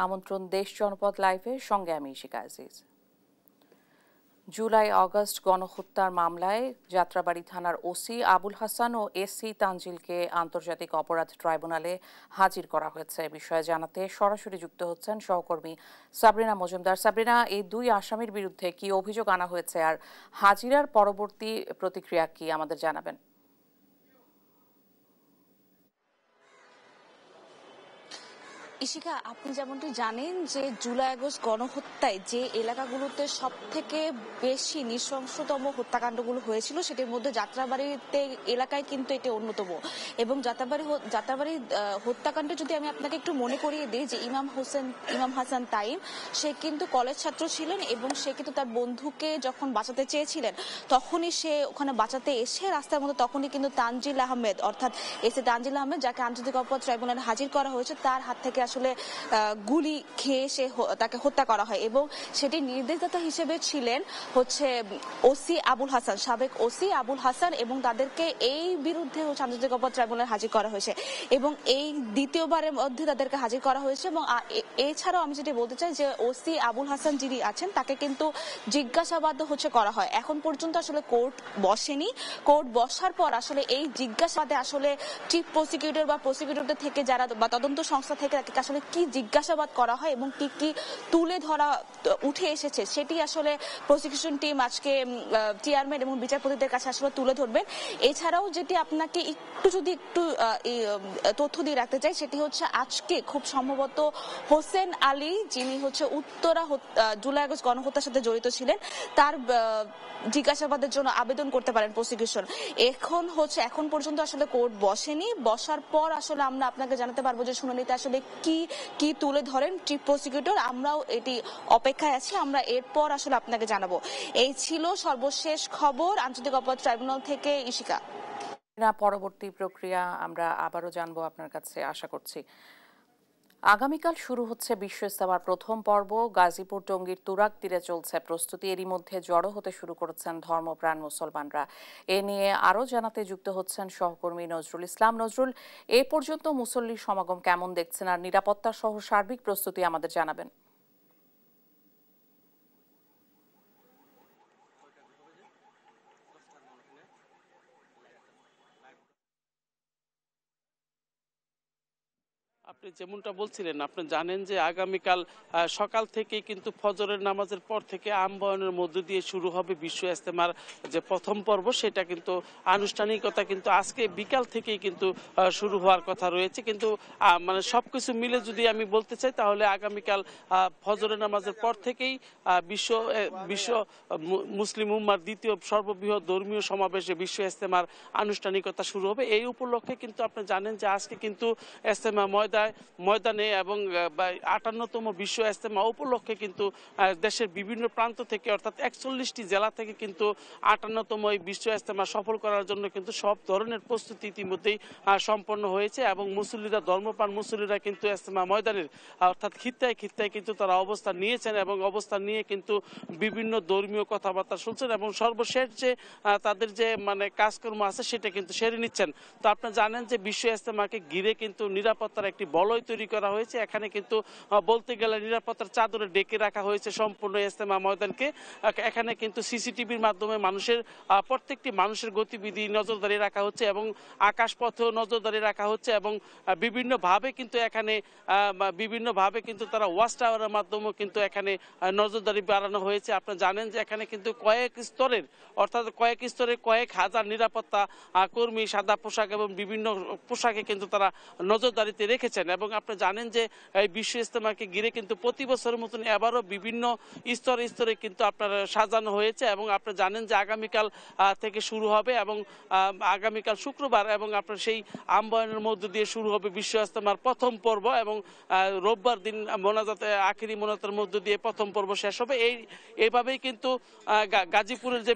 আমন্ত্রণ দেশ জনপদ লাইভে, সঙ্গে আমি ইশিকা আজিজ। জুলাই আগস্ট গণহত্যার মামলায় যাত্রাবাড়ী থানার ওসি আবুল হাসান ও এসসি তানজিলকে আন্তর্জাতিক অপরাধ ট্রাইব্যুনালে হাজির করা হয়েছে। বিষয়ে জানাতে সরাসরি যুক্ত হচ্ছেন সহকর্মী সাবরিনা মজুমদার। সাবরিনা, এই দুই আসামির বিরুদ্ধে কি অভিযোগ আনা হয়েছে আর হাজিরার পরবর্তী প্রতিক্রিয়া কি আমাদের জানাবেন? ইশিকা, আপনি যেমনটি জানেন যে জুলাই আগস্ট গণহত্যায় যে এলাকাগুলোতে সব থেকে বেশি নৃশংসতম হত্যাকাণ্ডগুলো হয়েছিল সেটির মধ্যে যাত্রাবাড়িতে এলাকায় কিন্তু এটি অন্যতম। এবং যাত্রাবাড়ি হত্যাকাণ্ডে যদি আমি আপনাকে একটু মনে করিয়ে দিই যে ইমাম হাসান তাইম, সে কিন্তু কলেজ ছাত্র ছিলেন এবং সে কিন্তু তার বন্ধুকে যখন বাঁচাতে চেয়েছিলেন তখনই সে ওখানে বাঁচাতে এসে রাস্তার মধ্যে তখনই কিন্তু তানজিল আহমেদ, অর্থাৎ এসে তানজিল আহমেদ, যাকে আন্তর্জাতিক অপরাধ ট্রাইব্যুনালে হাজির করা হয়েছে, তার হাত থেকে আসলে গুলি খেয়ে সে তাকে হত্যা করা হয়। এবং সেটি নির্দেশদাতা হিসেবে ছিলেন হচ্ছে ওসি আবুল হাসান, সাবেক ওসি আবুল হাসান, এবং তাদেরকে এই বিরুদ্ধে আন্তর্জাতিক অপরাধ ট্রাইব্যুনালে হাজির করা হয়েছে এবং এই দ্বিতীয়বারের মধ্যে তাদেরকে হাজির করা হয়েছে। এবং এছাড়াও আমি যেটি বলতে চাই যে ওসি আবুল হাসান যিনি আছেন তাকে কিন্তু জিজ্ঞাসাবাদ করা হয়। এখন পর্যন্ত আসলে কোর্ট বসেনি। কোর্ট বসার পর আসলে এই জিজ্ঞাসাবাদে আসলে চিফ প্রসিকিউটর বা প্রসিকিউটরদের থেকে যারা বা তদন্ত সংস্থা থেকে তাকে আসলে কি জিজ্ঞাসাবাদ করা হয় এবং কি কি তুলে ধরা উঠে এসেছে সেটি আসলে প্রসিকিউশন টিম আজকে চেয়ারম্যান এবং বিচারপতিদের কাছে আসলে তুলে ধরবেন। এছাড়াও যেটি আপনাকে একটু তথ্য দিয়ে রাখতে চাই সেটি হচ্ছে আজকে খুব সম্ভবত হোসেন আলী, যিনি হচ্ছে উত্তরা জুলাই আগস্ট গণহত্যার সাথে জড়িত ছিলেন, তার জিজ্ঞাসাবাদের জন্য আবেদন করতে পারেন প্রসিকিউশন। এখন পর্যন্ত আসলে কোর্ট বসেনি। বসার পর আসলে আমরা আপনাকে জানাতে পারবো যে শুনানিতে আসলে কি কি তুলে ধরেন চিফ প্রসিকিউটর। আমরাও এটি অপেক্ষায় আছি, আমরা এরপর আসলে আপনাকে জানাবো। এই ছিল সর্বশেষ খবর আন্তর্জাতিক অপরাধ ট্রাইব্যুনাল থেকে। ইশিকা, পরবর্তী প্রক্রিয়া আমরা আবারও জানবো আপনার কাছে, আশা করছি। আগামীকাল শুরু হচ্ছে বিশ্ব ইজতেমার প্রথম পর্ব। গাজীপুর টঙ্গীর তুরাগ তীরে চলছে প্রস্তুতি। এরই মধ্যে জড়ো হতে শুরু করেছেন ধর্মপ্রাণ মুসলমানরা। এ নিয়ে আরও জানাতে যুক্ত হচ্ছেন সহকর্মী নজরুল ইসলাম। নজরুল, এ পর্যন্ত মুসল্লির সমাগম কেমন দেখছেন আর নিরাপত্তা সহ সার্বিক প্রস্তুতি আমাদের জানাবেন। আপনি যেমনটা বলছিলেন, আপনি জানেন যে আগামীকাল সকাল থেকেই কিন্তু ফজরের নামাজের পর থেকে আহ্বানের মধ্য দিয়ে শুরু হবে বিশ্ব ইজতেমার যে প্রথম পর্ব, সেটা কিন্তু আনুষ্ঠানিকতা কিন্তু আজকে বিকাল থেকেই কিন্তু শুরু হওয়ার কথা রয়েছে। কিন্তু মানে সবকিছু মিলে যদি আমি বলতে চাই তাহলে আগামীকাল ফজরের নামাজের পর থেকেই বিশ্ব মুসলিম উম্মার দ্বিতীয় সর্ববৃহৎ ধর্মীয় সমাবেশে বিশ্ব ইজতেমার আনুষ্ঠানিকতা শুরু হবে। এই উপলক্ষে কিন্তু আপনি জানেন যে আজকে কিন্তু ইজতেমা ময়দানে এবং 58তম বিশ্ব ইজতেমা উপলক্ষে কিন্তু দেশের বিভিন্ন প্রান্ত থেকে, অর্থাৎ 41টি জেলা থেকে কিন্তু 58তম এই বিশ্ব ইজতেমা সফল করার জন্য কিন্তু সব ধরনের প্রস্তুতি ইতিমধ্যেই সম্পন্ন হয়েছে। এবং মুসল্লিরা, ধর্মপ্রাণ মুসল্লিরা কিন্তু ইজতেমা ময়দানের অর্থাৎ খিত্তায় কিন্তু তারা অবস্থান নিয়েছেন এবং অবস্থান নিয়ে কিন্তু বিভিন্ন ধর্মীয় কথাবার্তা শুনছেন এবং সর্বশেষ যে তাদের যে মানে কাজকর্ম আছে সেটা কিন্তু সেরে নিচ্ছেন। তো আপনি জানেন যে বিশ্ব ইজতেমাকে ঘিরে কিন্তু নিরাপত্তার একটি বলয় তৈরি করা হয়েছে। এখানে কিন্তু বলতে গেলে নিরাপত্তার চাদরে ডেকে রাখা হয়েছে সম্পূর্ণ ইজতেমা ময়দানকে। এখানে কিন্তু সিসিটিভির মাধ্যমে প্রত্যেকটি মানুষের গতিবিধি নজরদারি রাখা হচ্ছে এবং আকাশপথেও নজরদারি রাখা হচ্ছে এবং বিভিন্নভাবে কিন্তু তারা ওয়াচ টাওয়ারের মাধ্যমেও কিন্তু এখানে নজরদারি বাড়ানো হয়েছে। আপনারা জানেন যে এখানে কিন্তু কয়েক স্তরে কয়েক হাজার নিরাপত্তা কর্মী সাদা পোশাক এবং বিভিন্ন পোশাকে কিন্তু তারা নজরদারিতে রেখেছেন। এবং আপনি জানেন যে এই বিশ্ব ইজতেমাকে ঘিরে কিন্তু প্রতি বছরের মতন এবারও বিভিন্ন স্তরে কিন্তু আপনার সাজানো হয়েছে। এবং আপনি জানেন যে আগামীকাল থেকে শুরু হবে এবং আগামীকাল শুক্রবার এবং আপনার সেই আহ্বানের মধ্য দিয়ে শুরু হবে বিশ্ব ইজতেমার প্রথম পর্ব এবং রোববার দিন আখেরি মোনাজাতের মধ্য দিয়ে প্রথম পর্ব শেষ হবে। এইভাবেই কিন্তু গাজীপুরের যে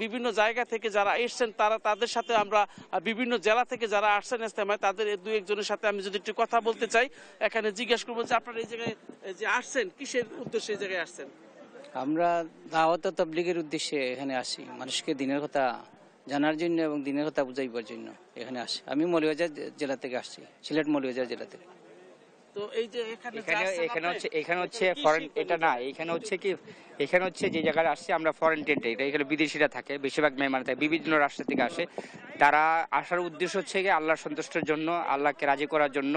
বিভিন্ন জায়গা থেকে যারা এসছেন তাদের সাথে আমরা বিভিন্ন জেলা থেকে যারা আসছেন ইজতেমায় তাদের দু একজনের সাথে আমি যদি একটু কথা বলতে চাই, এখানে জিজ্ঞেস করবো যে আপনারা এই জায়গায় যে আসছেন কিসের উদ্দেশ্যে এই জায়গায় আসছেন? আমরা দাওয়াত ও তাবলীগের উদ্দেশ্যে এখানে আসি, মানুষকে দিনের কথা জানার জন্য এবং দিনের কথা বুঝাইবার জন্য এখানে আসি। আমি মৌলভীবাজার জেলা থেকে আসছি, সিলেট মৌলভীবাজার জেলা থেকে। তো এই যে এখানে এখানে যাচ্ছেন এখানে আপনি, হচ্ছে এখানে হচ্ছে কি ফরেন, শিখবেন এটা না, এখানে হচ্ছে কি, এখানে হচ্ছে যে জায়গায় আসছে আমরা ফরেন টেন্টে, এটা এখানে বিদেশিরা থাকে, বেশিরভাগ মেহমান থাকে, বিভিন্ন রাষ্ট্র থেকে আসে। তারা আসার উদ্দেশ্য হচ্ছে কি আল্লাহর সন্তুষ্টির জন্য, আল্লাহকে রাজি করার জন্য।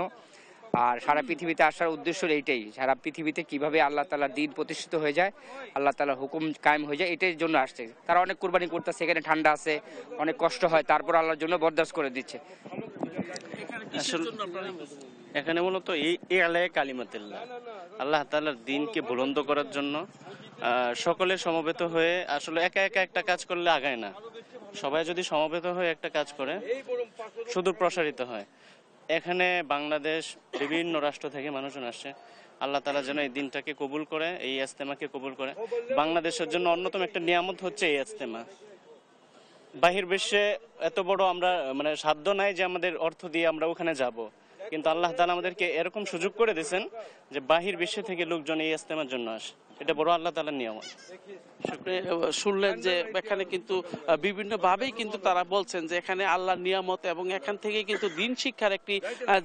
আর সারা পৃথিবীতে আসার উদ্দেশ্য এইটাই, সারা পৃথিবীতে কিভাবে আল্লাহ তাআলার দ্বীন প্রতিষ্ঠিত হয়ে যায়, আল্লাহ তাআলার হুকুম কায়েম হয়ে যায়, এটার জন্য আসছে। তারা অনেক কুরবানি করতেছে, এখানে ঠান্ডা আছে, অনেক কষ্ট হয়, তারপর আল্লাহর জন্য বরদাস্ত করে দিচ্ছে। এখানে কিসের আসলে জন্য আপনারা এসেছেন? এখানে মূলত এই আলায় কালিমাতুল্লাহ, আল্লাহ তাআলার দ্বীনকে বুলন্দ করার জন্য সকলে সমবেত হয়ে, আসলে একা একা একটা কাজ করলে আগায় না, সবাই যদি সমবেত হয়ে একটা কাজ করে সুদূর প্রসারিত হয়। এখানে বাংলাদেশ, বিভিন্ন রাষ্ট্র থেকে মানুষজন আসছে। আল্লাহ তাআলা যেন এই দিনটাকে কবুল করে, এই ইজতেমাকে কবুল করে। বাংলাদেশের জন্য অন্যতম একটা নিয়ামত হচ্ছে এই ইজতেমা। বাহির বিশ্বে এত বড় আমরা মানে সাধ্য নাই যে আমাদের অর্থ দিয়ে আমরা ওখানে যাব, কিন্তু আল্লাহ তাআলা আমাদেরকে এরকম সুযোগ করে দিয়েছেন যে বাহির বিশ্ব থেকে লোকজন এই ইজতেমার জন্য আসে। এটা বড় আল্লাহ তাআলার নিয়ামত। আপনি শুনলেন যে এখানে কিন্তু বিভিন্ন ভাবেই কিন্তু তারা বলছেন যে এখানে আল্লাহর নিয়ামত এবং এখান থেকে কিন্তু দিন শিক্ষার একটি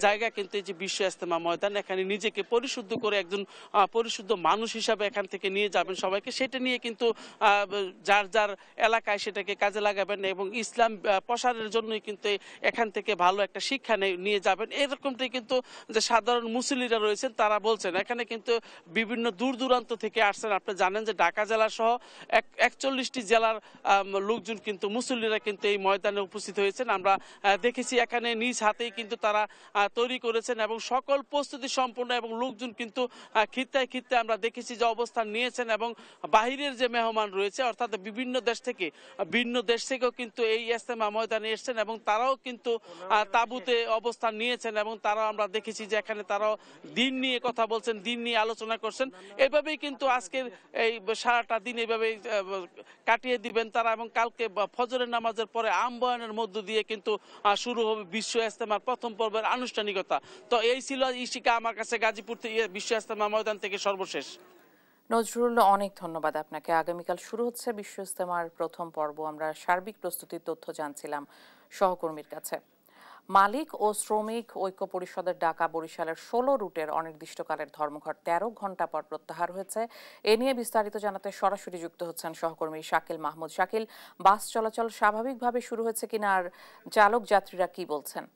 জায়গা, কিন্তু এই যে বিশ্ব ইজতেমা ময়দান, এখানে নিজেকে পরিশুদ্ধ করে একজন পরিশুদ্ধ মানুষ হিসাবে এখান থেকে নিয়ে যাবেন সবাইকে, সেটা নিয়ে কিন্তু যার যার এলাকায় সেটাকে কাজে লাগাবেন এবং ইসলাম প্রসারের জন্যই কিন্তু এখান থেকে ভালো একটা শিক্ষা নিয়ে যাবেন, এরকমটাই কিন্তু যে সাধারণ মুসল্লিরা রয়েছেন তারা বলছেন। এখানে কিন্তু বিভিন্ন দূর দূরান্ত থেকে আসছেন। আপনি জানেন যে ঢাকা জেলা সহ 41টি জেলার লোকজন কিন্তু মুসল্লিরা কিন্তু এই ময়দানে উপস্থিত হয়েছেন। আমরা দেখেছি এখানে নিজ হাতেই কিন্তু তারা তৈরি করেছেন এবং সকল প্রস্তুতি সম্পন্ন, এবং লোকজন কিন্তু খিত্তায় খিত্তায় আমরা দেখেছি যে অবস্থান নিয়েছেন, এবং বাহিরের যে মেহমান রয়েছে অর্থাৎ বিভিন্ন দেশ থেকে, ভিন্ন দেশ থেকেও কিন্তু এই ইজতেমা ময়দানে এসেছেন এবং তারাও কিন্তু তাঁবুতে অবস্থান নিয়েছেন, এবং তারাও আমরা দেখেছি যে এখানে তারাও দিন নিয়ে কথা বলছেন, দিন নিয়ে আলোচনা করছেন। এভাবেই কিন্তু আজকের এই সারাটা দিন এইভাবে কাটিয়ে দিবেন তারা, এবং কালকে ফজরের নামাজের পরে আহ্বানের মধ্য দিয়ে কিন্তু শুরু হবে বিশ্ব ইজতেমার প্রথম পর্বের আনুষ্ঠানিকতা। তো এই ছিল ইশিকা আমার কাছে গাজীপুর থেকে বিশ্ব ইজতেমা ময়দান থেকে সর্বশেষ। নজরুল, অনেক ধন্যবাদ আপনাকে। আগামীকাল শুরু হচ্ছে বিশ্ব ইজতেমার প্রথম পর্ব। আমরা সার্বিক প্রস্তুতির তথ্য জানছিলাম সহকর্মীর কাছে। মালিক ও শ্রমিক ঐক্য পরিষদের ডাকা বরিশালের 16 রুটের অনির্দিষ্টকালের ধর্মঘট 13 ঘন্টা পর প্রত্যাহার হয়েছে। এ নিয়ে বিস্তারিত জানাতে সরাসরি যুক্ত হচ্ছেন সহকর্মী শাকিল মাহমুদ। শাকিল, বাস চলাচল স্বাভাবিকভাবে শুরু হয়েছে কিনা, আর চালক যাত্রীরা কি বলছেন?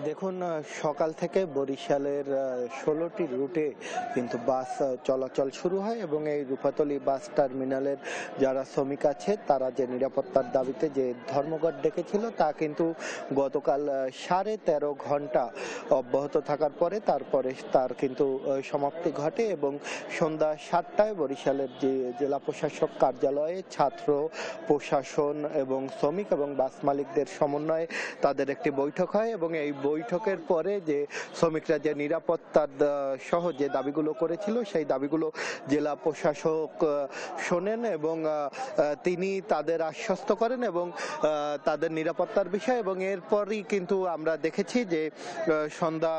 দেখুন, সকাল থেকে বরিশালের 16টি রুটে কিন্তু বাস চলাচল শুরু হয় এবং এই রূপাতলী বাস টার্মিনালের যারা শ্রমিক আছে তারা যে নিরাপত্তার দাবিতে যে ধর্মঘট ডেকেছিল তা কিন্তু গতকাল 13.5 ঘন্টা অব্যাহত থাকার পরে তার কিন্তু সমাপ্তি ঘটে এবং সন্ধ্যা 7টায় বরিশালের যে জেলা প্রশাসক কার্যালয়ে ছাত্র, প্রশাসন এবং শ্রমিক এবং বাস মালিকদের সমন্বয়ে তাদের একটি বৈঠক হয় এবং এই বৈঠকের পরে যে শ্রমিকরা যে নিরাপত্তার সহ যে দাবিগুলো করেছিল সেই দাবিগুলো জেলা প্রশাসক শোনেন এবং তিনি তাদের আশ্বস্ত করেন এবং তাদের নিরাপত্তার বিষয়, এবং এরপরই কিন্তু আমরা দেখেছি যে সন্ধ্যা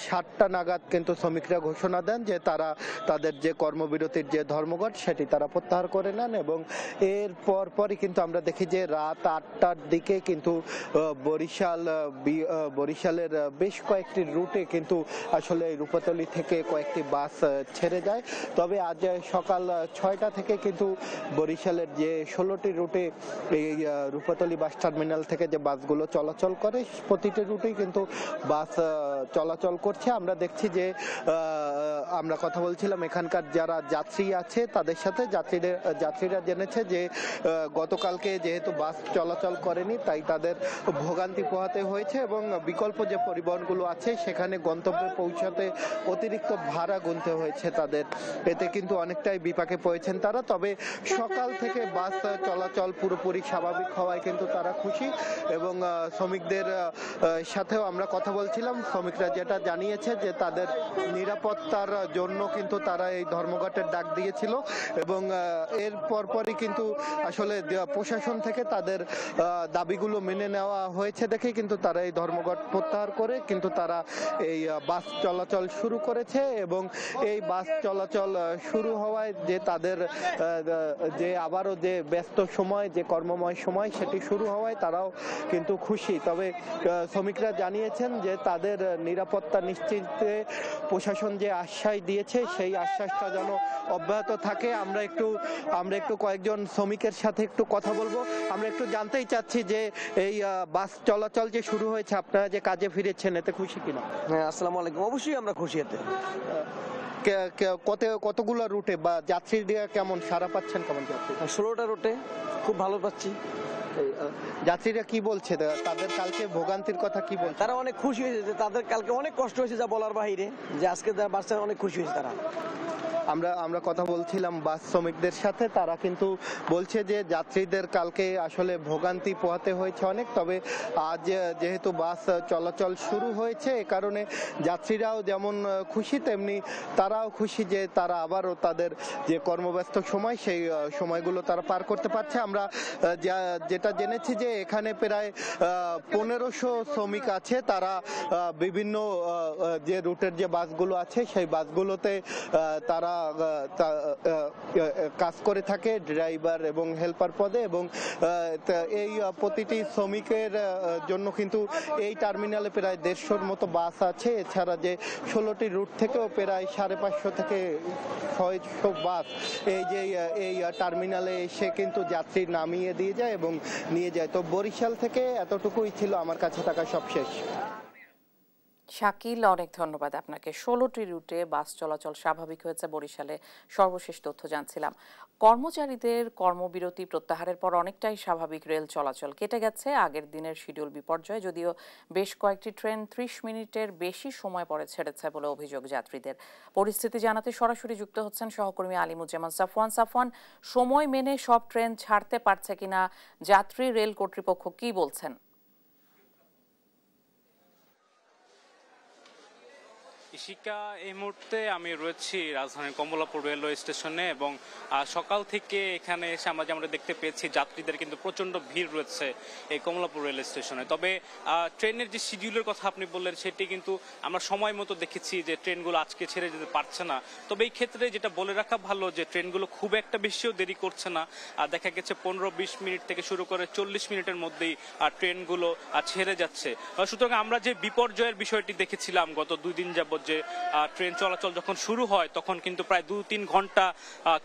7টা নাগাদ কিন্তু শ্রমিকরা ঘোষণা দেন যে তারা তাদের যে কর্মবিরতির যে ধর্মঘট সেটি তারা প্রত্যাহার করে নেন এবং এর পরই কিন্তু আমরা দেখি যে রাত 8টার দিকে কিন্তু বরিশালের বেশ কয়েকটি রুটে কিন্তু আসলে রূপাতলী থেকে কয়েকটি বাস ছেড়ে যায়। তবে আজ সকাল 6টা থেকে কিন্তু বরিশালের যে 16টি রুটে এই রূপাতলী বাস টার্মিনাল থেকে যে বাসগুলো চলাচল করে প্রতিটি রুটেই কিন্তু বাস চলাচল করছে। আমরা দেখছি যে আমরা কথা বলছিলাম এখানকার যারা যাত্রী আছে তাদের সাথে, যাত্রীরা জেনেছে যে গতকালকে যেহেতু বাস চলাচল করেনি তাই তাদের ভোগান্তি পোহাতে হয়েছে এবং বিকল্প যে পরিবহনগুলো আছে সেখানে গন্তব্যে পৌঁছাতে অতিরিক্ত ভাড়া গুনতে হয়েছে তাদের। এতে কিন্তু অনেকটাই বিপাকে পড়েছেন তারা। তবে সকাল থেকে বাস চলাচল পুরোপুরি স্বাভাবিক হওয়ায় কিন্তু তারা খুশি এবং শ্রমিকদের সাথেও আমরা কথা বলছিলাম। শ্রমিকরা যেটা জানিয়েছে যে তাদের নিরাপত্তার জন্য কিন্তু তারা এই ধর্মঘটের ডাক দিয়েছিল এবং এর পরপরই কিন্তু আসলে প্রশাসন থেকে তাদের দাবিগুলো মেনে নেওয়া হয়েছে দেখে কিন্তু তারা এই ধর্মঘট প্রত্যাহার করে কিন্তু তারা এই বাস চলাচল শুরু করেছে এবং এই বাস চলাচল শুরু হওয়ায় যে তাদের যে আবারও যে ব্যস্ত সময়, যে কর্মময় সময় সেটি শুরু হওয়ায় তারাও কিন্তু খুশি। তবে শ্রমিকরা জানিয়েছেন যে তাদের নিরাপত্তা নিশ্চিতে প্রশাসন যে আশ্বাস দিয়েছে সেই আশ্বাসটা যেন অব্যাহত থাকে। আমরা একটু কয়েকজন শ্রমিকের সাথে একটু কথা বলবো। আমরা একটু জানতেই চাচ্ছি যে এই বাস চলাচল যে শুরু হয়েছে, আপনারা যে কাজে ফিরেছেন এতে খুশি কিনা? হ্যাঁ, আসসালামু আলাইকুম। অবশ্যই আমরা খুশি এতে। কতগুলো রুটে বা যাত্রীরা কেমন সাড়া পাচ্ছেন, কেমন যাত্রী? 16টা রুটে খুব ভালো পাচ্ছি। যাত্রীরা কি বলছে, তাদের কালকে ভোগান্তির কথা কি বলছে? তারা অনেক খুশি হয়েছে যে তাদের কালকে অনেক কষ্ট হয়েছে যা বলার বাইরে, যে আজকে তারা বাসে অনেক খুশি হয়েছে তারা। আমরা কথা বলছিলাম বাস শ্রমিকদের সাথে, তারা কিন্তু বলছে যে যাত্রীদের কালকে আসলে ভোগান্তি পোহাতে হয়েছে অনেক। তবে আজ যেহেতু বাস চলাচল শুরু হয়েছে এ কারণে যাত্রীরাও যেমন খুশি তেমনি তারাও খুশি যে তারা আবারও তাদের যে কর্মব্যস্ত সময় সেই সময়গুলো তারা পার করতে পারছে। আমরা যেটা জেনেছি যে এখানে প্রায় 1500 শ্রমিক আছে, তারা বিভিন্ন যে রুটের যে বাসগুলো আছে সেই বাসগুলোতে তারা কাজ করে থাকে ড্রাইভার এবং হেল্পার পদে, এবং এই প্রতিটি শ্রমিকের জন্য কিন্তু এই টার্মিনালে প্রায় 150-র মতো বাস আছে। এছাড়া যে 16টি রুট থেকেও প্রায় 550 থেকে 600 বাস এই টার্মিনালে এসে কিন্তু যাত্রী নামিয়ে দিয়ে যায় এবং নিয়ে যায়। তো বরিশাল থেকে এতটুকুই ছিল আমার কাছে থাকা সবশেষ। শাকিল, অনেক ধন্যবাদ আপনাকে। 16টি রুটে বাস চলাচল স্বাভাবিক হয়েছে বরিশালে, সর্বশেষ তথ্য জানছিলাম। কর্মচারীদের কর্মবিরতি প্রত্যাহারের পর অনেকটাই স্বাভাবিক রেল চলাচল কেটে গেছে আগের দিনের শিডিউল বিপর্যয়, যদিও বেশ কয়েকটি ট্রেন 30 মিনিটের বেশি সময় পরে ছেড়েছে বলে অভিযোগ যাত্রীদের। পরিস্থিতি জানাতে সরাসরি যুক্ত হচ্ছেন সহকর্মী আলিমুজ্জামান সাফওয়ান। সাফওয়ান, সময় মেনে সব ট্রেন ছাড়তে পারছে কিনা যাত্রী, রেল কর্তৃপক্ষ কি বলছেন? ইশিকা, এই মুহূর্তে আমি রয়েছি রাজধানীর কমলাপুর রেলওয়ে স্টেশনে এবং সকাল থেকে এখানে এসে আমরা যেমন দেখতে পেয়েছি যাত্রীদের কিন্তু প্রচণ্ড ভিড় রয়েছে এই কমলাপুর রেল স্টেশনে। তবে ট্রেনের যে শিডিউলের কথা আপনি বললেন সেটি কিন্তু আমরা সময় মতো দেখেছি যে ট্রেনগুলো আজকে ছেড়ে যেতে পারছে না। তবে এই ক্ষেত্রে যেটা বলে রাখা ভালো যে ট্রেনগুলো খুব একটা বেশিও দেরি করছে না। দেখা গেছে 15-20 মিনিট থেকে শুরু করে 40 মিনিটের মধ্যেই ট্রেনগুলো ছেড়ে যাচ্ছে। সুতরাং আমরা যে বিপর্যয়ের বিষয়টি দেখেছিলাম গত 2 দিন যাবত, যে ট্রেন চলাচল যখন শুরু হয় তখন কিন্তু প্রায় 2-3 ঘন্টা,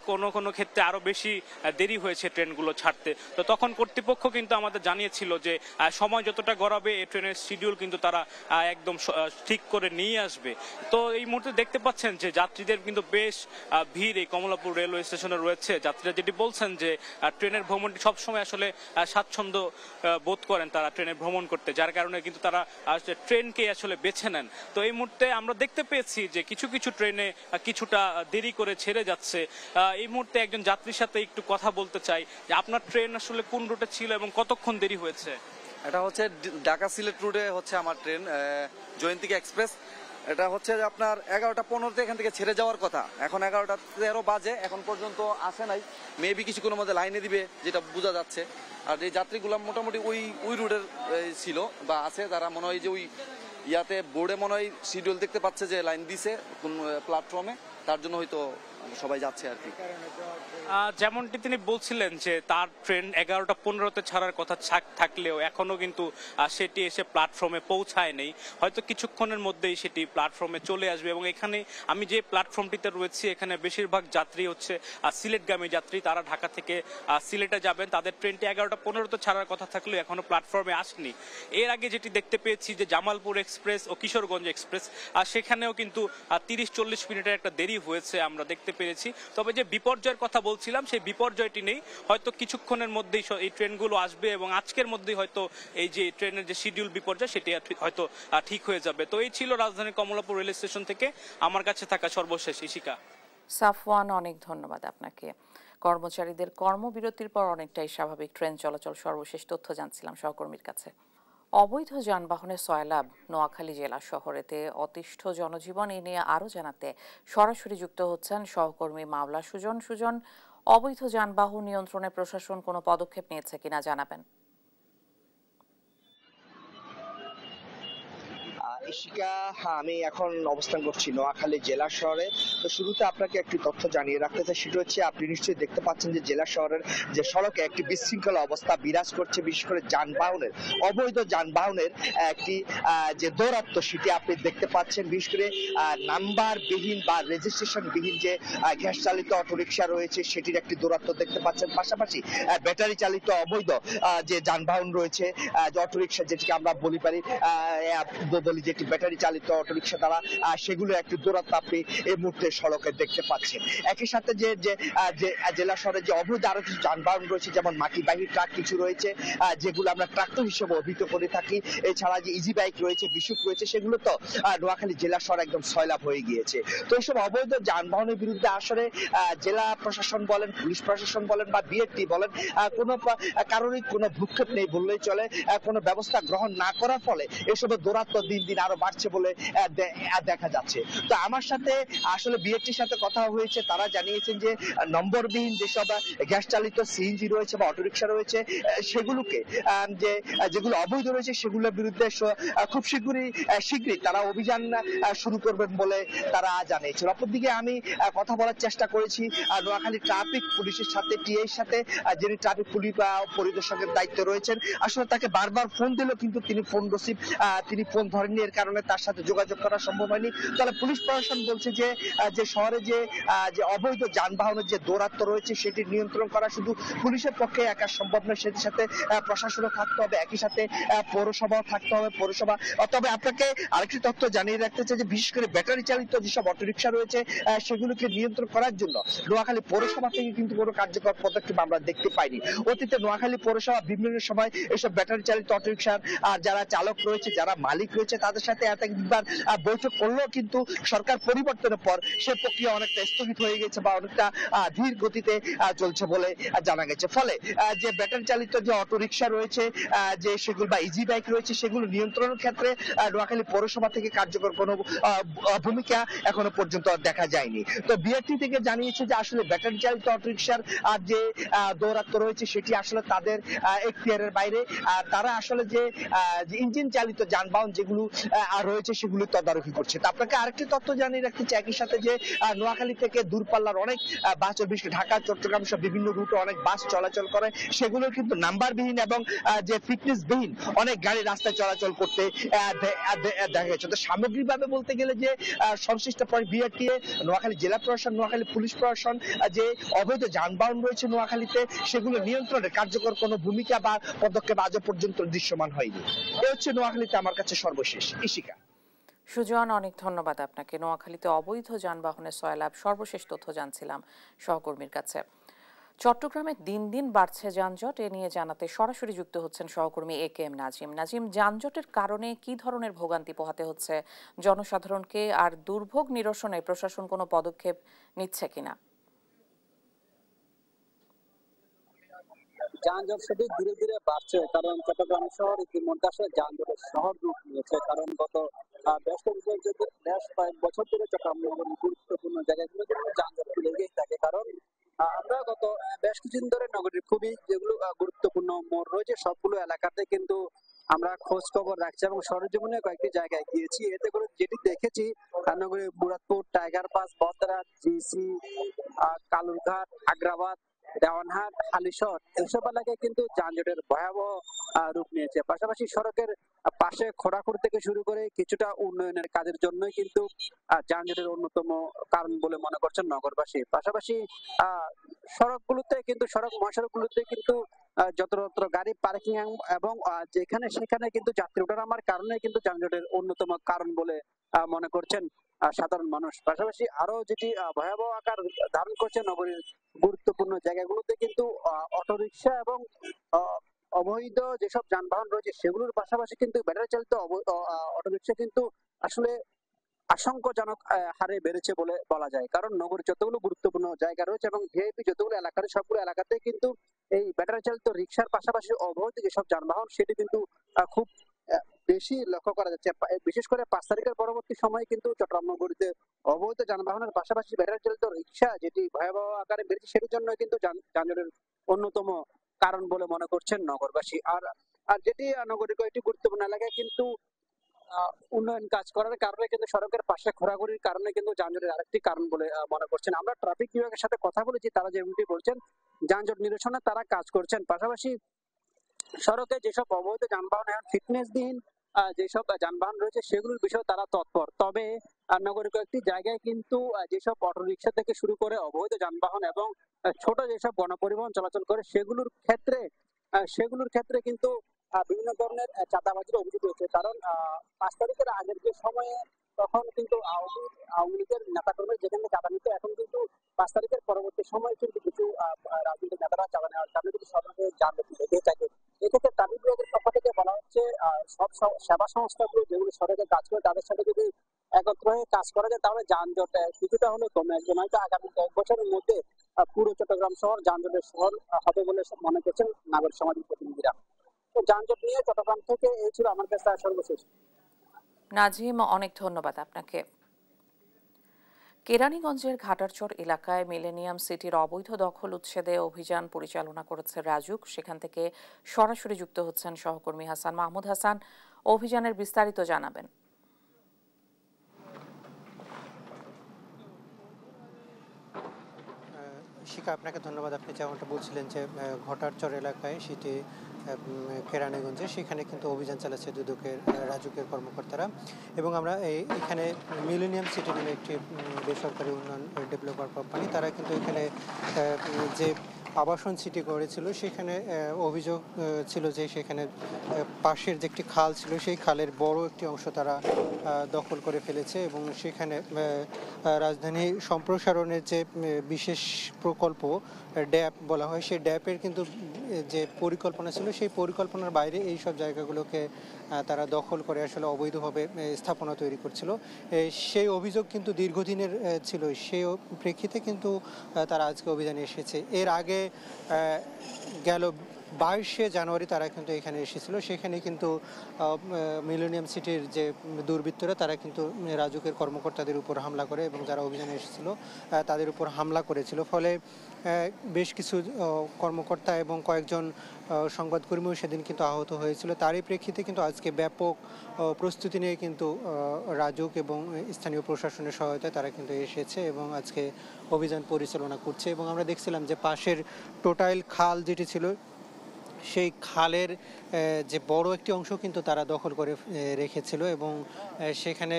কোনো ক্ষেত্রে আরো বেশি দেরি হয়েছে ট্রেনগুলো ছাড়তে। তো তখন কর্তৃপক্ষ কিন্তু আমাদের জানিয়েছিল যে সময় যতটা গড়াবে এই ট্রেনের শিডিউল কিন্তু তারা একদম ঠিক করে নিয়ে আসবে। তো এই মুহূর্তে দেখতে পাচ্ছেন যে যাত্রীদের কিন্তু বেশ ভিড় এই কমলাপুর রেলওয়ে স্টেশনে রয়েছে। যাত্রীরা যেটি বলছেন যে ট্রেনের ভ্রমণটি সবসময় আসলে স্বাচ্ছন্দ্য বোধ করেন তারা ট্রেনে ভ্রমণ করতে, যার কারণে কিন্তু তারা ট্রেনকে আসলে বেছে নেন। তো এই মুহূর্তে আমরা দেখতে পেয়েছি যে কিছু কিছু ট্রেনে কিছুটা দেরি করে ছেড়ে যাচ্ছে। এই মুহূর্তে একজন যাত্রীর সাথে একটু কথা বলতে চাই যে আপনার ট্রেন আসলে কোন রুটে ছিল এবং কতক্ষণ দেরি হয়েছে? এটা হচ্ছে ঢাকা সিলেট রুটে হচ্ছে আমার ট্রেন, জয়ন্তিকা এক্সপ্রেস। এটা হচ্ছে আপনার 11:15 এখান থেকে ছেড়ে যাওয়ার কথা, এখন 11:13 বাজে, এখন পর্যন্ত আসে নাই। মেবি কিছুক্ষণের মধ্যে লাইনে দিবে যেটা বোঝা যাচ্ছে। আর এই যাত্রীগুলো মোটামুটি ওই রুটের ছিল বা আছে, তারা মনে হয় যে ওই ইয়াতে বোর্ডে মনে হয় শিডিউল দেখতে পাচ্ছে যে লাইন দিছে কোন প্ল্যাটফর্মে, তার জন্য হয়তো সবাই যাচ্ছে আর কি। যেমনটি তিনি বলছিলেন যে তার ট্রেন 11:15 ছাড়ার কথা থাকলেও এখনো কিন্তু সেটি এসে প্ল্যাটফর্মে পৌঁছায় নেই। হয়তো কিছুক্ষণের মধ্যেই সেটি প্ল্যাটফর্মে চলে আসবে। এবং এখানে আমি যে প্ল্যাটফর্মটিতে রয়েছি এখানে বেশিরভাগ যাত্রী হচ্ছে সিলেটগামী যাত্রী, তারা ঢাকা থেকে সিলেটে যাবেন। তাদের ট্রেনটি 11:15 ছাড়ার কথা থাকলেও এখনো প্ল্যাটফর্মে আসেনি। এর আগে যেটি দেখতে পেয়েছি যে জামালপুর এক্সপ্রেস ও কিশোরগঞ্জ এক্সপ্রেস, সেখানেও কিন্তু 30-40 মিনিটের একটা দেরি হয়েছে আমরা দেখতে পেরেছি। তবে যে বিপর্যয়ের কথা বলছিলাম সেই বিপর্যয়টি নেই, হয়তো কিছুক্ষণের মধ্যেই এই ট্রেনগুলো আসবে এবং আজকের মধ্যেই হয়তো এই যে ট্রেনের যে শিডিউল বিপর্যয় সেটি হয়তো ঠিক হয়ে যাবে। তো এই ছিল রাজধানীর কমলাপুর রেল স্টেশন থেকে আমার কাছে থাকা সর্বশেষ। ইশিকা। সাফওয়ান, অনেক ধন্যবাদ আপনাকে। কর্মচারীদের কর্মবিরতির পর অনেকটাই স্বাভাবিক ট্রেন চলাচল, সর্বশেষ তথ্য জানছিলাম সহকর্মীর কাছে। অবৈধ যানবাহনের সয়লাব নোয়াখালী জেলা শহরেতে অতিষ্ঠ জনজীবন, এ নিয়ে আরও জানাতে সরাসরি যুক্ত হচ্ছেন সহকর্মী মাওলা সুজন। সুজন, অবৈধ যানবাহন নিয়ন্ত্রণে প্রশাসন কোনো পদক্ষেপ নিয়েছে কিনা জানাবেন। ইশিকা, আমি এখন অবস্থান করছি নোয়াখালী জেলা শহরে। তো শুরুতে আপনাকে একটি তথ্য জানিয়ে রাখতে চাই, সেটা হচ্ছে আপনি নিশ্চয়ই দেখতে পাচ্ছেন যে জেলা শহরের যে সড়কে একটি বিশৃঙ্খলা অবস্থা বিরাজ করছে, বিশেষ করে যানবাহনের, অবৈধ যানবাহনের একটি যে দৌরাত্ম্য সেটি আপনি দেখতে পাচ্ছেন। বিশেষ করে নাম্বারবিহীন বা রেজিস্ট্রেশন বিহীন যে গ্যাস চালিত অটোরিকশা রয়েছে সেটির একটি দৌরাত্ম্য দেখতে পাচ্ছেন। পাশাপাশি ব্যাটারি চালিত অবৈধ যে যানবাহন রয়েছে, যে অটোরিকশা যেটিকে আমরা বলি যে একটি ব্যাটারি চালিত অটোরিকশা দ্বারা সেগুলো একটি দৌরাত্ম আপনি এই মুহূর্তে সড়কে দেখতে পাচ্ছেন। একই সাথে যে জেলা শহরে যে অবৈধ আরো কিছু যানবাহন রয়েছে, যেমন মাটিবাহী ট্রাক কিছু রয়েছে যেগুলো আমরা ট্রাক্টর হিসেবে অভিহিত করে থাকি। এছাড়া যে ইজি বাইক রয়েছে, বিশুক রয়েছে, সেগুলো তো নোয়াখালী জেলা শহর একদম সয়লাভ হয়ে গিয়েছে। তো এইসব অবৈধ যানবাহনের বিরুদ্ধে আসলে জেলা প্রশাসন বলেন, পুলিশ প্রশাসন বলেন বা বিএটি বলেন, কোনো কারণে কোনো ভ্রুক্ষেপ নেই বললেই চলে। কোনো ব্যবস্থা গ্রহণ না করার ফলে এসবের দৌরাত্ম্য দিন দিন আরো বাড়ছে বলে দেখা যাচ্ছে। তো আমার সাথে আসলে বিএটির সাথে কথা হয়েছে, তারা জানিয়েছেন যে নম্বরবিহীন যেসব গ্যাস চালিত সিএনজি রয়েছে বা অটোরিকশা রয়েছে সেগুলোকে যেগুলো অবৈধ রয়েছে সেগুলোর বিরুদ্ধে খুব শীঘ্রই তারা অভিযান শুরু করবেন বলে তারা জানিয়েছেন। অপরদিকে আমি কথা বলার চেষ্টা করেছি নোয়াখালী ট্রাফিক পুলিশের সাথে, টিআইর সাথে, যিনি ট্রাফিক পুলিশ পরিদর্শকের দায়িত্বে রয়েছেন। আসলে তাকে বারবার ফোন দিলেও কিন্তু তিনি ফোন ধরেননি, এর কারণে তার সাথে যোগাযোগ করা সম্ভব হয়নি। তাহলে পুলিশ প্রশাসন বলছে যে শহরে যে অবৈধ যানবাহনের যে দৌরাত্ম্য রয়েছে সেটি নিয়ন্ত্রণ করা শুধু পুলিশের পক্ষে একা সম্ভব নয়, সেটির সাথে প্রশাসনও থাকতে হবে, একই সাথে পৌরসভাও থাকতে হবে। পৌরসভা, তবে আপনাকে আরেকটি তথ্য জানিয়ে রাখতে চাই যে বিশেষ করে ব্যাটারি চালিত যেসব অটোরিকশা রয়েছে সেগুলোকে নিয়ন্ত্রণ করার জন্য নোয়াখালী পৌরসভা থেকে কিন্তু কোনো কার্যকর পদক্ষেপ আমরা দেখতে পাইনি। অতীতে নোয়াখালী পৌরসভা বিভিন্ন সময় এসব ব্যাটারি চালিত অটোরিকশার যারা চালক রয়েছে, যারা মালিক রয়েছে, তাদের সাথে একাধিকবার বৈঠক করলেও কিন্তু সরকার পরিবর্তনের পর সে প্রক্রিয়া অনেকটা স্থগিত হয়ে গেছে বা অনেকটা ধীর গতিতে চলছে বলে জানা গেছে। ফলে যে ব্যাটারি চালিত যে অটোরিকশা রয়েছে, যে সেগুলো বা ইজি বাইক রয়েছে, সেগুলো নিয়ন্ত্রণের ক্ষেত্রে নোয়াখালী পৌরসভা থেকে কার্যকর কোনো ভূমিকা এখনো পর্যন্ত দেখা যায়নি। তো বিআরটি থেকে জানিয়েছে যে আসলে ব্যাটারি চালিত অটোরিকশার যে দৌরাত্ম্য রয়েছে সেটি আসলে তাদের এখতিয়ারের বাইরে। তারা আসলে যে ইঞ্জিন চালিত যানবাহন যেগুলো রয়েছে সেগুলো তদারকি করছে। তা আপনাকে আরেকটি তথ্য জানিয়ে রাখতে চাই, একই সাথে যে নোয়াখালী থেকে দূরপাল্লার অনেক বাস, বিশেষ ঢাকা, চট্টগ্রাম সহ বিভিন্ন রুটে অনেক বাস চলাচল করে, সেগুলো কিন্তু নাম্বারবিহীন এবং যে ফিটনেসবিহীন অনেক গাড়ি রাস্তায় চলাচল করতে দেখা গেছে। তো সামগ্রিকভাবে বলতে গেলে যে সংশ্লিষ্ট বিআরটিএ, নোয়াখালী জেলা প্রশাসন, নোয়াখালী পুলিশ প্রশাসন যে অবৈধ যানবাহন রয়েছে নোয়াখালীতে সেগুলো নিয়ন্ত্রণে কার্যকর কোনো ভূমিকা বা পদক্ষেপ আজও পর্যন্ত দৃশ্যমান হয়নি। এ হচ্ছে নোয়াখালীতে আমার কাছে সর্বশেষ। ইশিকা। সুজন, অনেক ধন্যবাদ আপনাকে। নোয়াখালীতে অবৈধ যানবাহনের সয়লাভ সর্বশেষ তথ্য জানছিলাম সহকর্মীর কাছে। চট্টগ্রামে দিন দিন বাড়ছে যানজট, এ নিয়ে জানাতে সরাসরি যুক্ত হচ্ছেন সহকর্মী একেএম নাজিম। নাজিম, যানজটের কারণে কি ধরনের ভোগান্তি পোহাতে হচ্ছে জনসাধারণকে, আর দুর্ভোগ নিরসনে প্রশাসন কোনো পদক্ষেপ নিচ্ছে কিনা? যানজট সেটি ধীরে ধীরে বাড়ছে, কারণ চট্টগ্রাম শহর ইতিমধ্যে আসলে যানজটের শহর রূপ নিয়েছে। কারণ গত বেশ কয়েক বছর ধরে চট্টগ্রাম নগরীর গুরুত্বপূর্ণ জায়গাগুলোতে যানজট লেগেই থাকে। কারণ আমরা গত বেশ কিছুদিন ধরে নগরীর খুবই যেগুলো গুরুত্বপূর্ণ মোড় রয়েছে সবগুলো এলাকাতে কিন্তু আমরা খোঁজ খবর রাখছি এবং সরেজমিনে কয়েকটি জায়গায় গিয়েছি। এতে করে যেটি দেখেছি, নগরীর মুরাদপুর, টাইগার পাস, বদরা, জিসি, কালুরঘাট, আগ্রাবাদ, দেওয়ানহাট, হালিশহর এসব এলাকায় কিন্তু যানজটের ভয়াবহ রূপ নিয়েছে। পাশাপাশি সড়কের পাশে খোঁড়াখুড়ি থেকে শুরু করে কিছুটা উন্নয়নের কাজের জন্যই কিন্তু যানজটের অন্যতম কারণ বলে মনে করছেন নগরবাসী। পাশাপাশি সড়কগুলোতে কিন্তু মহাসড়কগুলোতে কিন্তু যত্রতত্র গাড়ি পার্কিং এবং যেখানে সেখানে কিন্তু যাত্রী ওঠানামার কারণে কিন্তু যানজটের অন্যতম কারণ বলে মনে করছেন সাধারণ মানুষ। পাশাপাশি আরো যেটি ভয়াবহ আকার ধারণ করছে নগরীর গুরুত্বপূর্ণ জায়গাগুলোতে কিন্তু অটোরিকশা এবং অবৈধ যেসব যানবাহন রয়েছে সেগুলোর পাশাপাশি কিন্তু ব্যাটারি চালিত অটোরিকশা কিন্তু আসলে আশঙ্কাজনক হারে বেড়েছে বলে বলা যায়। কারণ নগরীর যতগুলো গুরুত্বপূর্ণ জায়গা রয়েছে এবং ভিআইপি যতগুলো এলাকা রয়েছে সবগুলো এলাকাতে কিন্তু এই ব্যাটারি চালিত রিকশার পাশাপাশি অবৈধ যেসব যানবাহন সেটি কিন্তু খুব বেশি লক্ষ্য করা যাচ্ছে। বিশেষ করে 5 তারিখের পরবর্তী সময়ে কিন্তু চট্টগ্রাম নগরীতে অবৈধ যানবাহনের পাশাপাশি ব্যাটারি চালিত রিকশা যেটি ভয়াবহ আকারে বেড়েছে সেটির জন্য কিন্তু যানজটের অন্যতম কারণ বলে মনে করছেন নগরবাসী। আর যেটি নগরীর কয়েকটি গুরুত্বপূর্ণ এলাকায় কিন্তু উন্নয়ন কাজ করার কারণে কিন্তু সড়কের পাশে ঘোরাঘুরির কারণে কিন্তু যানজটের আরেকটি কারণ বলে মনে করছেন। আমরা ট্রাফিক বিভাগের সাথে কথা বলেছি, তারা যেমনটি বলছেন যানজট নিরসনে তারা কাজ করছেন। পাশাপাশি সড়কে যেসব অবৈধ যানবাহন এখন ফিটনেসবিহীন যেসব যানবাহন রয়েছে সেগুলোর বিষয়ে তারা তৎপর। তবে নগরের কয়েকটি জায়গায় কিন্তু যেসব অটোরিকশা থেকে শুরু করে অবৈধ যানবাহন এবং ছোট যেসব গণপরিবহন চলাচল করে সেগুলোর ক্ষেত্রে কিন্তু বিভিন্ন ধরনের চাঁদাবাজির অভিযোগ রয়েছে। কারণ 5 তারিখের আগের যে সময়ে তখন কিন্তু আওয়ামী লীগের নেতাকর্মী যেখানে চাঁদা নিত, এখন কিন্তু 5 তারিখের পরবর্তী সময়ে কিন্তু কিছু রাজনৈতিক নেতারা চাঁদা নেওয়ার কারণে কিন্তু সড়কে যানজট লেগে থাকে। এক্ষেত্রে ট্রাফিক বিভাগের পক্ষ থেকে বলা হচ্ছে সব সেবা সংস্থাগুলো যেগুলো সড়কে কাজ করে তাদের সাথে যদি একত্র হয়ে কাজ করা যায় তাহলে যানজট কিছুটা হলেও কমে আসবে। নয়তো আগামী কয়েক বছরের মধ্যে পুরো চট্টগ্রাম শহর যানজটের শহর হবে বলে মনে করছেন নাগরিক সমাজের প্রতিনিধিরা। তো যানজট নিয়ে চট্টগ্রাম থেকে এই ছিল আমার কাছে সর্বশেষ। নাজিম, অনেক ধন্যবাদ আপনাকে। কেরানীগঞ্জের ঘাটারচর এলাকায় মিলেনিয়াম সিটির অবৈধ দখল উচ্ছেদে অভিযান পরিচালনা করেছে রাজুক। সেখান থেকে সরাসরি যুক্ত হচ্ছেন সহকর্মী হাসান মাহমুদ। হাসান, অভিযানের বিস্তারিত জানাবেন। শিখা, আপনাকে ধন্যবাদ। আপনি যেমনটা বলছিলেন যে ঘটারচর এলাকায় সেটি কেরানীগঞ্জে, সেখানে কিন্তু অভিযান চালাচ্ছে দুদকের রাজুকের কর্মকর্তারা। এবং আমরা এখানে মিলেনিয়াম সিটি নামে একটি বেসরকারি উন্নয়ন ডেভেলপার কোম্পানি, তারা কিন্তু এখানে যে আবাসন সিটি করেছিল সেখানে অভিযোগ ছিল যে সেখানে পাশের যে একটি খাল ছিল সেই খালের বড় একটি অংশ তারা দখল করে ফেলেছে এবং সেখানে রাজধানী সম্প্রসারণের যে বিশেষ প্রকল্প ড্যাপ বলা হয়, সেই ড্যাপের কিন্তু যে পরিকল্পনা ছিল সেই পরিকল্পনার বাইরে এই সব জায়গাগুলোকে তারা দখল করে আসলে অবৈধভাবে স্থাপনা তৈরি করছিল। সেই অভিযোগ কিন্তু দীর্ঘদিনের ছিল, সেই প্রেক্ষিতে কিন্তু তারা আজকে অভিযানে এসেছে। এর আগে গেল 22শে জানুয়ারি তারা কিন্তু এখানে এসেছিল। সেখানে কিন্তু মিলেনিয়াম সিটির যে দুর্বৃত্তরা তারা কিন্তু রাজুকের কর্মকর্তাদের উপর হামলা করে এবং যারা অভিযানে এসেছিল তাদের উপর হামলা করেছিল। ফলে বেশ কিছু কর্মকর্তা এবং কয়েকজন সংবাদকর্মীও সেদিন কিন্তু আহত হয়েছিল। তারই প্রেক্ষিতে কিন্তু আজকে ব্যাপক প্রস্তুতি নিয়ে কিন্তু রাজুক এবং স্থানীয় প্রশাসনের সহায়তায় তারা কিন্তু এসেছে এবং আজকে অভিযান পরিচালনা করছে। এবং আমরা দেখছিলাম যে পাশের টোটাইল খাল যেটি ছিল সেই খালের যে বড় একটি অংশ কিন্তু তারা দখল করে রেখেছিল এবং সেখানে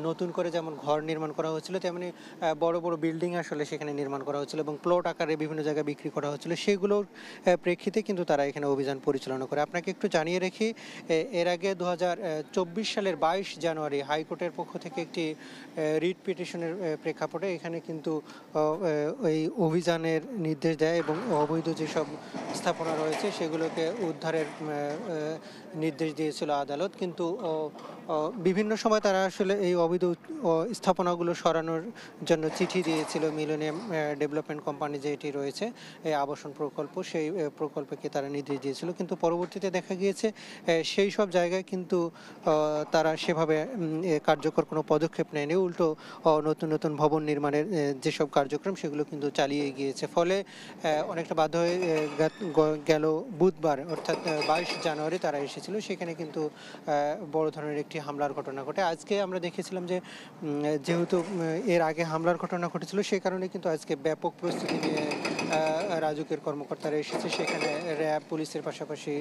নতুন করে যেমন ঘর নির্মাণ করা হচ্ছিল তেমনি বড় বড় বিল্ডিং আসলে সেখানে নির্মাণ করা হচ্ছিল এবং প্লট আকারে বিভিন্ন জায়গায় বিক্রি করা হচ্ছিল। সেগুলোর প্রেক্ষিতে কিন্তু তারা এখানে অভিযান পরিচালনা করে। আপনাকে একটু জানিয়ে রাখি, এর আগে 2024 সালের 22 জানুয়ারি হাইকোর্টের পক্ষ থেকে একটি রিট পিটিশনের প্রেক্ষাপটে এখানে কিন্তু এই অভিযানের নির্দেশ দেয় এবং অবৈধ যেসব স্থাপনা রয়েছে সেগুলোকে উদ্ধারের নির্দেশ দিয়েছিল আদালত। কিন্তু বিভিন্ন সময় তারা আসলে এই অবৈধ স্থাপনাগুলো সরানোর জন্য চিঠি দিয়েছিল মিলেনিয়াম ডেভেলপমেন্ট কোম্পানি যেটি রয়েছে এই আবাসন প্রকল্প, সেই প্রকল্পকে তারা নির্দেশ দিয়েছিল। কিন্তু পরবর্তীতে দেখা গিয়েছে সেই সব জায়গায় কিন্তু তারা সেভাবে কার্যকর কোনো পদক্ষেপ নেয়নি, উল্টো নতুন নতুন ভবন নির্মাণের যেসব কার্যক্রম সেগুলো কিন্তু চালিয়ে গিয়েছে। ফলে অনেকটা বাধ্য হয়ে গেল বুধবার অর্থাৎ 22 জানুয়ারি তারা এসেছিল। সেখানে কিন্তু বড় ধরনের একটি হামলার ঘটনা ঘটে। আজকে আমরা দেখেছিলাম যে যেহেতু এর আগে হামলার ঘটনা ঘটেছিল সেই কারণে কিন্তু আজকে ব্যাপক প্রস্তুতি নিয়ে রাজুকের কর্মকর্তারা এসেছে। সেখানে র্যাব, পুলিশের পাশাপাশি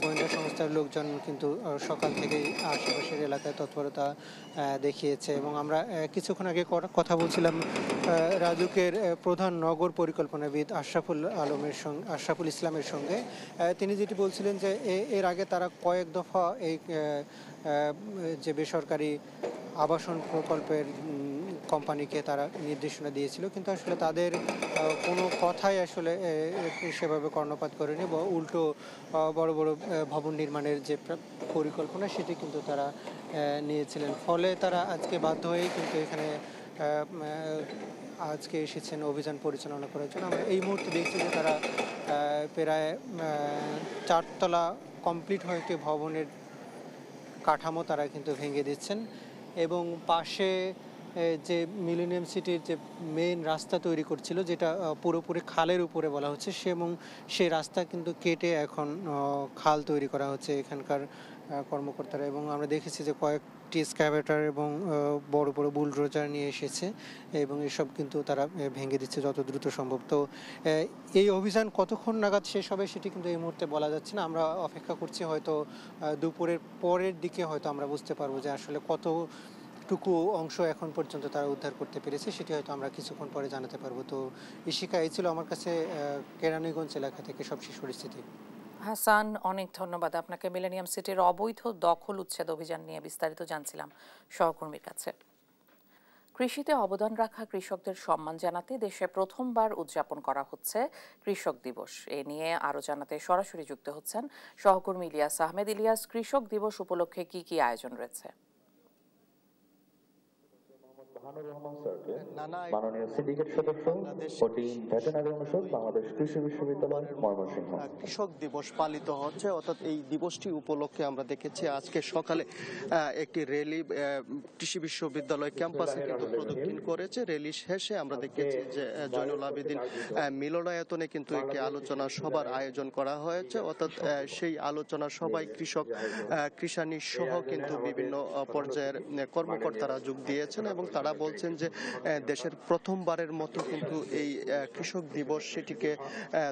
গোয়েন্দা সংস্থার লোকজন কিন্তু সকাল থেকেই আশেপাশের এলাকায় তৎপরতা দেখিয়েছে। এবং আমরা কিছুক্ষণ আগে কথা বলছিলাম রাজুকের প্রধান নগর পরিকল্পনাবিদ আশরাফুল ইসলামের সঙ্গে। তিনি যেটি বলছিলেন যে এর আগে তারা কয়েক দফা এই যে বেসরকারি আবাসন প্রকল্পের কোম্পানিকে তারা নির্দেশনা দিয়েছিল, কিন্তু আসলে তাদের কোনো কথাই আসলে সেভাবে কর্ণপাত করেনি বা উল্টো বড় বড় ভবন নির্মাণের যে পরিকল্পনা সেটি কিন্তু তারা নিয়েছিলেন। ফলে তারা আজকে বাধ্য হয়েই কিন্তু এখানে আজকে এসেছেন অভিযান পরিচালনা করার জন্য। আমরা এই মুহূর্তে দেখছি যে তারা প্রায় 4 তলা কমপ্লিট হয়ে একটি ভবনের কাঠামো তারা কিন্তু ভেঙে দিচ্ছেন এবং পাশে যে মিলেনিয়াম সিটির যে মেইন রাস্তা তৈরি করছিল, যেটা পুরোপুরি খালের উপরে বলা হচ্ছে, এবং সেই রাস্তা কিন্তু কেটে এখন খাল তৈরি করা হচ্ছে এখানকার কর্মকর্তারা। এবং আমরা দেখেছি যে কয়েকটি স্ক্যাভেটার এবং বড় বড় বুলডোজার নিয়ে এসেছে এবং এসব কিন্তু তারা ভেঙে দিচ্ছে যত দ্রুত সম্ভব। তো এই অভিযান কতক্ষণ নাগাদ শেষ হবে সেটি কিন্তু এই মুহূর্তে বলা যাচ্ছে না। আমরা অপেক্ষা করছি, হয়তো দুপুরের পরের দিকে হয়তো আমরা বুঝতে পারবো যে আসলে কতটুকু অংশ এখন পর্যন্ত তারা উদ্ধার করতে পেরেছে, সেটি হয়তো আমরা কিছুক্ষণ পরে জানাতে পারবো। তো ইশিকা, এই ছিল আমার কাছে কেরানীগঞ্জ এলাকা থেকে সবশেষ পরিস্থিতি। হাসান, অনেক ধন্যবাদ আপনাকে। মিলেনিয়াম সিটির অবৈধ দখল উচ্ছেদ অভিযান নিয়ে বিস্তারিত জানছিলাম সহকর্মীর কাছে। কৃষিতে অবদান রাখা কৃষকদের সম্মান জানাতে দেশে প্রথমবার উদযাপন করা হচ্ছে কৃষক দিবস। এ নিয়ে আরো জানাতে সরাসরি যুক্ত হচ্ছেন সহকর্মী ইলিয়াস আহমেদ। ইলিয়াস, কৃষক দিবস উপলক্ষে কি কি আয়োজন রয়েছে? মাননীয় সিন্ডিকেট সদস্য ওটি ভেটেরিনারি অনুষদ বাংলাদেশ কৃষি বিশ্ববিদ্যালয় ময়মনসিংহ। কৃষক দিবস পালিত হচ্ছে, অর্থাৎ এই দিবসটি উপলক্ষে আমরা দেখেছি আজকে সকালে একটি র্যালি কৃষি বিশ্ববিদ্যালয় ক্যাম্পাসে কিন্তু প্রদক্ষিণ করেছে। র্যালি শেষে আমরা দেখেছি যে জয়নুল আবেদিন মিলনায়তনে কিন্তু একটি আলোচনা সভার আয়োজন করা হয়েছে, অর্থাৎ সেই আলোচনা সভায় কৃষক কৃষানি সহ কিন্তু বিভিন্ন পর্যায়ের কর্মকর্তারা যোগ দিয়েছেন এবং তারা বলছেন যে দেশের প্রথমবারের মতো কিন্তু এই কৃষক দিবস সেটিকে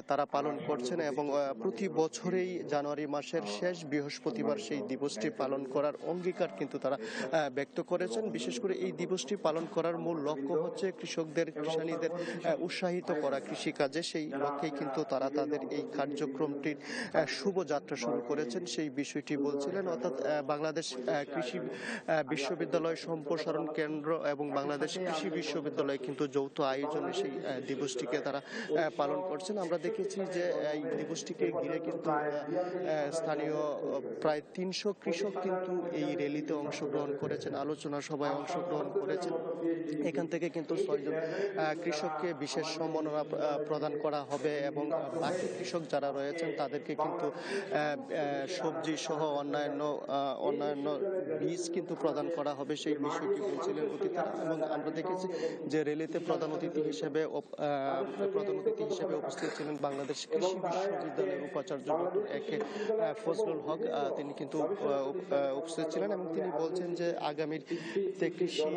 তারা পালন করছেন এবং প্রতি বছরেই জানুয়ারি মাসের শেষ বৃহস্পতিবার সেই দিবসটি পালন করার অঙ্গীকার কিন্তু তারা ব্যক্ত করেছেন। বিশেষ করে এই দিবসটি পালন করার মূল লক্ষ্য হচ্ছে কৃষকদের কৃষানীদের উৎসাহিত করা কৃষিকাজে। সেই লক্ষ্যেই কিন্তু তারা তাদের এই কার্যক্রমটির শুভযাত্রা শুরু করেছেন, সেই বিষয়টি বলছিলেন। অর্থাৎ বাংলাদেশ কৃষি বিশ্ববিদ্যালয় সম্প্রসারণ কেন্দ্র এবং বাংলাদেশ কৃষি বিশ্ববিদ্যালয় কিন্তু যৌথ আয়োজনে সেই দিবসটিকে তারা পালন করছেন। আমরা দেখেছি যে এই দিবসটিকে ঘিরে কিন্তু স্থানীয় প্রায় 300 কৃষক কিন্তু এই র্যালিতে অংশগ্রহণ করেছেন, আলোচনা সভায় অংশগ্রহণ করেছেন। এখান থেকে কিন্তু 6 জন কৃষককে বিশেষ সম্মাননা প্রদান করা হবে এবং বাকি কৃষক যারা রয়েছেন তাদেরকে কিন্তু সবজি সহ অন্যান্য বীজ কিন্তু প্রদান করা হবে, সেই বিষয়টি বলছিলেন অতিথিরা। এবং আমরা দেখেছি যে র্যালিতে প্রধান অতিথি হিসেবে উপস্থিত ছিলেন বাংলাদেশ কৃষি বিশ্ববিদ্যালয়ের উপাচার্য ডক্টর একে ফজলুল হক। তিনি কিন্তু উপস্থিত ছিলেন এবং তিনি বলছেন যে আগামীতে কৃষি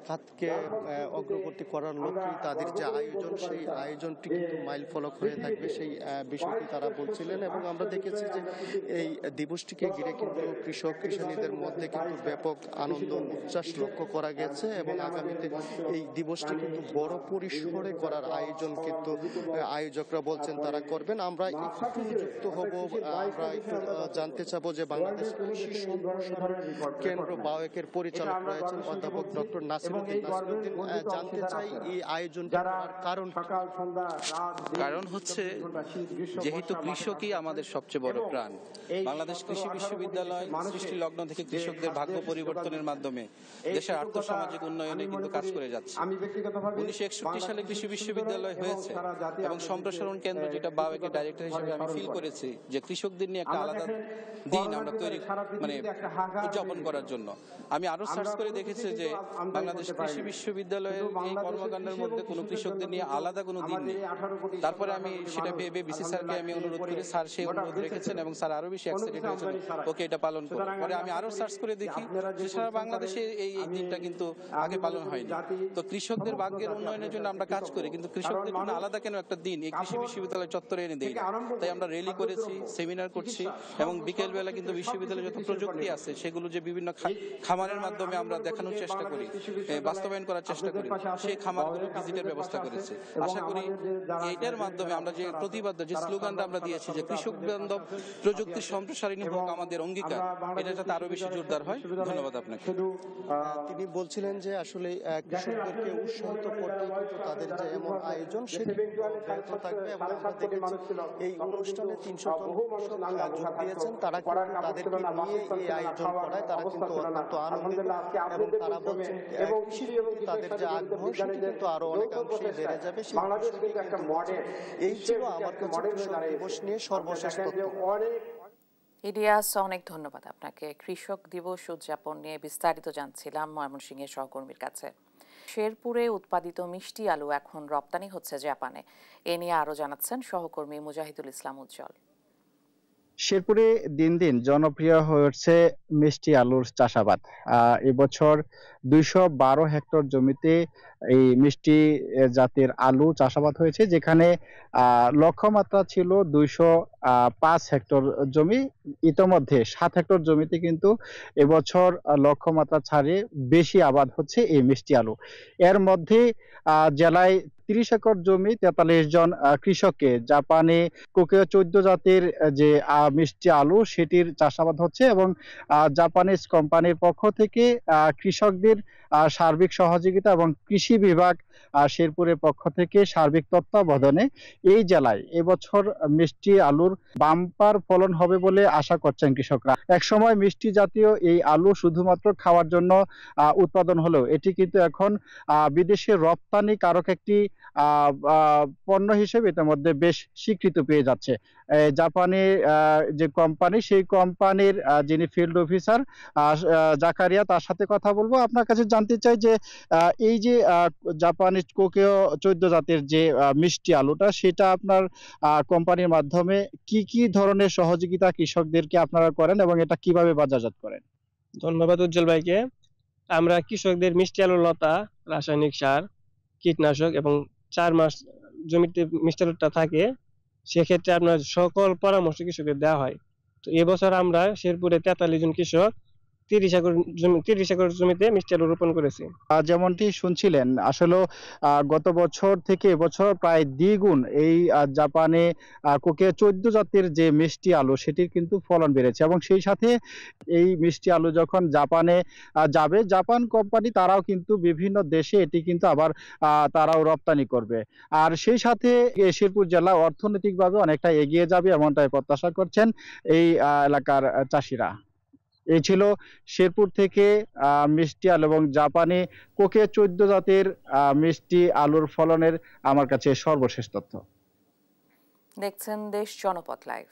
খাতকে অগ্রগতি করার লক্ষ্যে তাদের যে আয়োজন, সেই আয়োজনটি কিন্তু মাইল ফলক হয়ে থাকবে, সেই বিষয়টি তারা বলছিলেন। এবং আমরা দেখেছি যে এই দিবসটিকে ঘিরে কিন্তু কৃষক কৃষানীদের মধ্যে কিন্তু ব্যাপক আনন্দ উচ্ছ্বাস লক্ষ্য করা গেছে এবং আগামীতে এই দিবসটি কিন্তু বড় পরিসরে করার আয়োজন কিন্তু আয়োজকরা বলছেন তারা করবেন। আমরা একটু যুক্ত হব, আমরা একটু জানতে চাবো যে বাংলাদেশ কৃষি সম্প্রসারণ কেন্দ্র বাওয়েকের পরিচালক রয়েছেন অধ্যাপক ডক্টর নাসিরউদ্দিন। জানতে চাই এই আয়োজনটার কারণ হচ্ছে যেহেতু কৃষকই আমাদের সবচেয়ে বড় প্রাণ। বাংলাদেশ কৃষি বিশ্ববিদ্যালয় সৃষ্টি লগ্ন থেকে কৃষকদের ভাগ্য পরিবর্তনের মাধ্যমে দেশের আর্থসামাজিক উন্নয়নে কিন্তু কাজ করে যাচ্ছে। 1961 সালে কৃষি বিশ্ববিদ্যালয় হয়েছে এবং সম্প্রসারণ কেন্দ্র, যেটা বাওয়েকের ডাইরেক্টর হিসেবে আমি ফিল করেছি যে কৃষকদের নিয়ে একটা আলাদা দিন আমরা তৈরি উদযাপন করার জন্য। আমি আরো সার্চ করে দেখেছি যে বাংলাদেশ কৃষি বিশ্ববিদ্যালয়ের এই কর্মকাণ্ডের মধ্যে কোনো কৃষকদের নিয়ে আলাদা কোনো দিন নেই। তারপরে আমি সেটা ভেবে বিসি স্যারকে আমি অনুরোধ করি, স্যার সেই অনুরোধ রেখেছেন এবং স্যার আরো বেশি এক্সাইটেড হয়েছেন ওকে এটা পালন করে। পরে আমি আরো সার্চ করে দেখি যে সারা বাংলাদেশে এই দিনটা কিন্তু আগে পালন হয়নি। তো কৃষকদের ভাগ্যের উন্নয়নের জন্য আমরা কাজ করি, কিন্তু কৃষকদের জন্য আলাদা কেন একটা দিন এই কৃষি বিশ্ববিদ্যালয় চত্বরে এনে দেই না। তাই আমরা র্যালি করেছি, সেমিনার করছি এবং বিকেল বেলা কিন্তু বিশ্ববিদ্যালয়ে যত প্রযুক্তি আছে সেগুলো যে বিভিন্ন খামারের মাধ্যমে আমরা দেখানোর চেষ্টা করি, বাস্তবায়ন করার চেষ্টা করি, সেই খামারগুলো ভিজিটের ব্যবস্থা করেছি। আশা করি এইটার মাধ্যমে আমরা যে প্রতিবাদ্য যে স্লোগানটা আমরা দিয়েছি যে কৃষক বান্ধব প্রযুক্তির সম্প্রসারণই হোক আমাদের অঙ্গীকার, এটা যাতে আরো বেশি জোরদার হয়। ধন্যবাদ আপনাকে। তিনি বলছিলেন যে আসলে কৃষকদেরকে উৎসাহিত করতে কিন্তু তাদের যে এমন আয়োজন সেটি অব্যাহত থাকবে এবং আমরা দেখেছি এই অনুষ্ঠানে 300 জন কৃষক যোগ দিয়েছেন। তারা কিন্তু তাদেরকে নিয়ে এই আয়োজন করায় তারা কিন্তু অত্যন্ত আনন্দিত এবং তারা বলছেন কৃষির প্রতি তাদের যে আগ্রহ সেটি কিন্তু আরো অনেকাংশেই বেড়ে যাবে। এই ছিল আমার কাছে কৃষক দিবস নিয়ে সর্বশেষ তথ্য। ইলিয়াস, অনেক ধন্যবাদ আপনাকে। কৃষক দিবস উদযাপন নিয়ে বিস্তারিত জানছিলাম ময়মনসিংহের সহকর্মীর কাছে। শেরপুরে উৎপাদিত মিষ্টি আলু এখন রপ্তানি হচ্ছে জাপানে। এ নিয়ে আরো জানাচ্ছেন সহকর্মী মুজাহিদুল ইসলাম উজ্জ্বল। শেরপুরে দিন দিন জনপ্রিয় হয়ে উঠছে মিষ্টি আলুর চাষাবাদ। এবছর 212 হেক্টর জমিতে এই মিষ্টি জাতের আলু চাষাবাদ হয়েছে, যেখানে লক্ষ্যমাত্রা ছিল 205 হেক্টর জমি। ইতোমধ্যে 7 হেক্টর জমিতে কিন্তু এবছর লক্ষ্যমাত্রা ছাড়িয়ে বেশি আবাদ হচ্ছে এই মিষ্টি আলু। এর মধ্যে জেলায় 30 একর জমি 43 জন কৃষককে জাপানি কোকিও 14 জাতের যে মিষ্টি আলু সেটির চাষাবাদ হচ্ছে, এবং জাপানিজ কোম্পানির পক্ষ থেকে কৃষকদের সার্বিক সহযোগিতা এবং কৃষি বিভাগ শেরপুরের পক্ষ থেকে সার্বিক তত্ত্বাবধানে এই জেলায় এবছর মিষ্টি আলুর বাম্পার ফলন হবে বলে আশা করছেন কৃষকরা। একসময় মিষ্টি জাতীয় এই আলু শুধুমাত্র খাওয়ার জন্য উৎপাদন হলেও এটি কিন্তু এখন বিদেশে রপ্তানি কারক একটি পণ্য হিসেবে ইতিমধ্যে বেশ স্বীকৃতি পেয়ে যাচ্ছে। জাপানি যে কোম্পানি, সেই কোম্পানির যিনি ফিল্ড অফিসার জাকারিয়া, তার সাথে কথা বলবো। আপনার কাছে জানতে চাই যে এই যে জাপানি কোকিও 14 জাতের যে মিষ্টি আলুটা, সেটা আপনার কোম্পানির মাধ্যমে কি কি ধরনের সহযোগিতা কৃষকদেরকে আপনারা করেন এবং এটা কিভাবে বাজারজাত করেন? ধন্যবাদ উজ্জ্বল ভাইকে। আমরা কৃষকদের মিষ্টি আলুর লতা, রাসায়নিক সার, কীটনাশক এবং 4 মাস জমিতে মিষ্টি আলুটা থাকে, সেক্ষেত্রে আপনার সকল পরামর্শ কৃষকদের দেওয়া হয়। তো এবছর আমরা শেরপুরে 43 জন কৃষক 30 একর জমিতে মিষ্টি আলু রোপণ করেছি। যেমনটি শুনছিলেন, আসলে গত বছর থেকে এবছর প্রায় দ্বিগুণ এই জাপানে কোকিও 14 জাতের যে মিষ্টি আলু সেটির কিন্তু ফলন বেড়েছে, এবং সেই সাথে এই মিষ্টি আলু যখন জাপানে যাবে, জাপান কোম্পানি তারাও কিন্তু বিভিন্ন দেশে এটি কিন্তু আবার তারাও রপ্তানি করবে। আর সেই সাথে শেরপুর জেলা অর্থনৈতিকভাবে অনেকটা এগিয়ে যাবে এমনটাই প্রত্যাশা করছেন এই এলাকার চাষিরা। এই ছিল শেরপুর থেকে মিষ্টি আলু এবং জাপানি কোকিও 14 জাতের মিষ্টি আলুর ফলনের আমার কাছে সর্বশেষ তথ্য। দেখছেন দেশ জনপথ লাইভ।